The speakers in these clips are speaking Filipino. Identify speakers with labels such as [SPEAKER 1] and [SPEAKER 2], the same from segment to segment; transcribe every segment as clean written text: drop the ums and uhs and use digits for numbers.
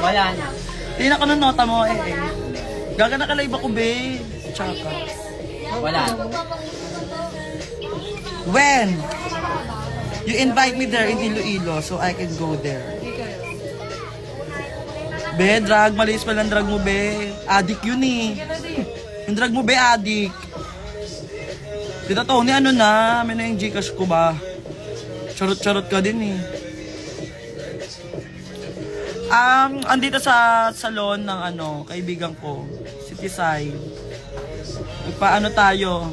[SPEAKER 1] Wala na.
[SPEAKER 2] Tingnan ko ng nota mo eh. Gaga nakalive ako, be. Tsaka.
[SPEAKER 1] Wala.
[SPEAKER 2] When? You invite me there in Iloilo so I can go there. Be, drag. Malis pa lang drag mo, be. Addict yun eh. Yung drag mo, be, addict. Tita Tony, ano na? May na yung Gcash ko ba? Charot-charot ka din eh. Andito sa salon ng kaibigan ko, si Tisay. Nagpaano tayo.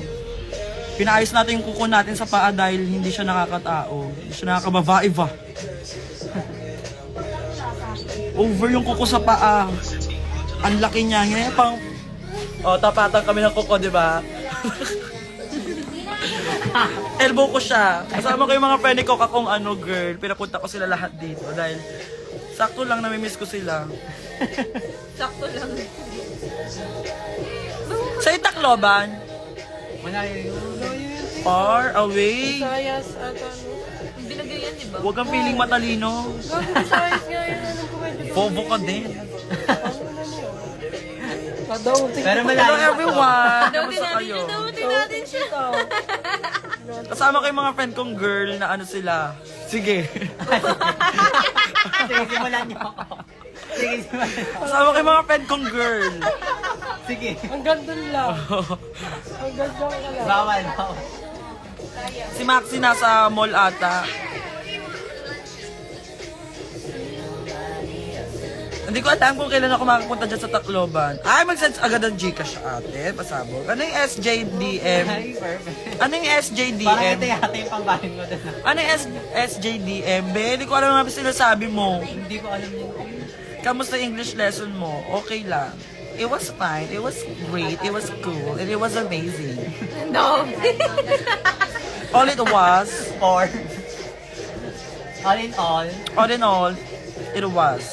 [SPEAKER 2] Pinaayos natin yung kuko natin sa paa dahil hindi siya nakakatao. Hindi siya nakakababa-iba. Over yung kuko sa paa. Ang laki niya. Ngayon pang... tapatan kami ng kuko, di ba? Elbow ko siya. Kasama ko yung mga friend ko kakong girl. Pinapunta ko sila lahat dito dahil sakto lang namimiss ko sila.
[SPEAKER 3] Sakto lang.
[SPEAKER 2] Sa Tacloban?
[SPEAKER 1] Wala yun.
[SPEAKER 2] Far away.
[SPEAKER 4] Sayas at
[SPEAKER 3] Binagay yan, di ba?
[SPEAKER 2] Huwag kang feeling matalino.
[SPEAKER 4] Sayas nga yun. Anong kumento?
[SPEAKER 2] Bobo ka din.
[SPEAKER 1] Pero
[SPEAKER 2] Hello
[SPEAKER 1] malayo.
[SPEAKER 2] everyone!
[SPEAKER 3] Damutin
[SPEAKER 2] Kamusta
[SPEAKER 3] natin
[SPEAKER 2] kayo?
[SPEAKER 3] siya, damutin natin siya.
[SPEAKER 2] Kasama ko yung mga friend kong girl na sila. Sige.
[SPEAKER 1] Sige, simulan niyo ako. Sige, simulan niyo.
[SPEAKER 2] Kasama ko yung mga friend kong girl.
[SPEAKER 1] Sige.
[SPEAKER 4] Ang ganda lang. Ang ganda ka lang.
[SPEAKER 1] Bawal, bawal.
[SPEAKER 2] Si Maxi nasa mall ata. Hindi ko alam kung kailan ako makakapunta dyan sa Tacloban. Ay, mag-send agad ng Gcash sa ate. Pasabog. Ano yung SJDM?
[SPEAKER 1] Ay, perfect.
[SPEAKER 2] Ano yung
[SPEAKER 1] Parang
[SPEAKER 2] SJDM?
[SPEAKER 1] ito yata yung pambahin mo doon.
[SPEAKER 2] Ano yung SJDM? Be, hindi ko alam nga sinasabi mo.
[SPEAKER 1] Hindi ko alam yun.
[SPEAKER 2] Kamusta yung English lesson mo? Okay lang. It was fine. It was great. It was cool. And it was amazing.
[SPEAKER 3] No.
[SPEAKER 2] All it was,
[SPEAKER 1] Or, all in all,
[SPEAKER 2] it was.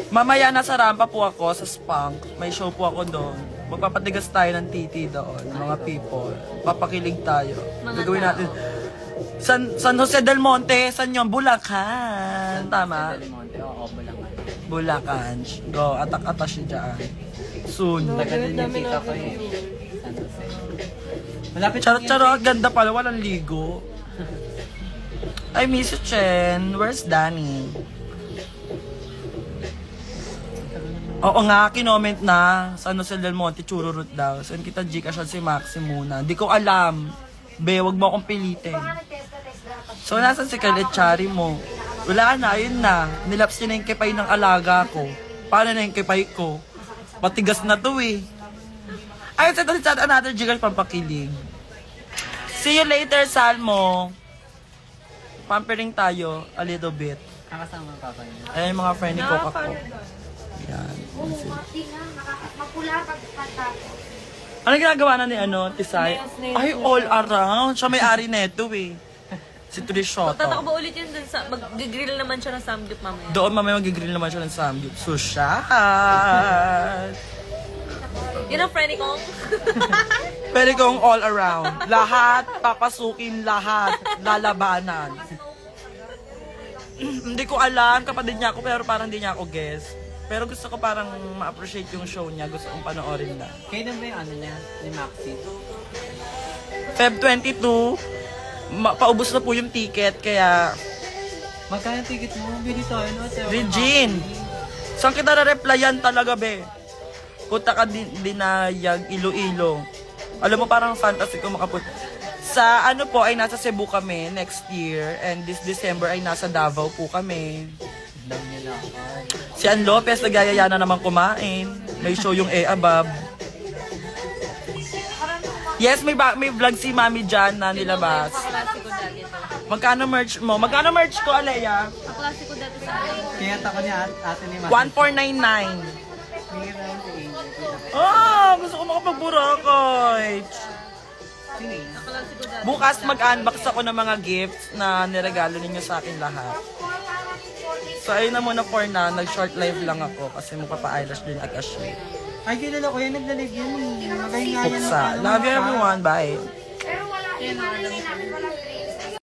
[SPEAKER 2] Mamaya nasa rampa po ako sa Spunk. May show po ako doon. Magpapatigas tayo ng titi doon, mga people. Papakilig tayo.
[SPEAKER 3] Mga
[SPEAKER 2] Gagawin
[SPEAKER 3] tao.
[SPEAKER 2] natin. San Jose del Monte, San yun? Bulacan. Tama?
[SPEAKER 1] Del Monte, oo, Bulacan.
[SPEAKER 2] Bulacan. Go, atak-atas siya dyan. Soon.
[SPEAKER 1] Tagal din yung tita ko eh. San Jose. Malapit lang
[SPEAKER 2] Charot-charot, ganda pala, walang ligo. I miss you, Chen. Where's Danny? Oo nga, kinoment na. San Jose del Monte, chururut daw. Saan kita Gcash si Maxi muna. Di ko alam. Be, wag mo akong pilitin. So, nasan si Kalechari mo? Wala na, ayun na. Nilaps niya na yung kipay ng alaga ko. Paano na yung kipay ko? Matigas na to eh. Ayun, sa another Gcash pampakilig. See you later, Salmo. Pampering tayo a little bit.
[SPEAKER 1] Nakasama ang papa niya.
[SPEAKER 2] Ayan yung mga friend ni Coca ko. Yan. Ano ginagawa na ni Tisay? Ay, all around. Siya may-ari neto eh. Si Trishoto.
[SPEAKER 3] Tatakbo ulit yun dun sa... Mag-grill naman siya ng samgyup mamaya.
[SPEAKER 2] Doon mamaya magigrill naman siya ng samgyup. Susyat!
[SPEAKER 3] Yun ang friend ko.
[SPEAKER 2] Pwede kong all around. Lahat, papasukin lahat. Lalabanan. Hindi ko alam, kapatid niya ako, pero parang hindi niya ako guess. Pero gusto ko parang ma-appreciate yung show niya. Gusto kong panoorin na.
[SPEAKER 1] Kailan ba yung ano niya? Ni Maxi?
[SPEAKER 2] Feb 22, paubos na po yung ticket, kaya...
[SPEAKER 1] Magkano ticket mo? Bili tayo no?
[SPEAKER 2] Regine! Saan kita na-replyan talaga, be? Punta ka dinayag, Iloilo. Alam mo, parang fantasy ko makapunta. Sa ano po, ay nasa Cebu kami next year. And this December ay nasa Davao po kami.
[SPEAKER 1] Dam niya na ako.
[SPEAKER 2] Si Ann Lopez, nagayaya na naman kumain. May show yung Abab. Yes, may vlog si Mami Jan na nilabas.
[SPEAKER 3] Kaklase ko dati to.
[SPEAKER 2] Magkano merch mo? Magkano merch ko, Alea?
[SPEAKER 3] Kaklase ko dati sa akin.
[SPEAKER 1] Kaya tako niya ate ni Maxi.
[SPEAKER 2] 1499.
[SPEAKER 1] Bigyan na lang si Angel.
[SPEAKER 2] Ah, gusto ko makapag-Boracay.
[SPEAKER 3] Kaklase ko dati.
[SPEAKER 2] Bukas mag-unbox ako ng mga gifts na niregalo ninyo sa akin lahat. So ayun na muna for now, nag-short live lang ako kasi magpapa-eyelash din at Ashley.
[SPEAKER 1] Ay, kilala ko yan. Naglalig yan. Magaling nga yan.
[SPEAKER 2] Puksa. Love you everyone. Bye.
[SPEAKER 3] Yan ang alam ko.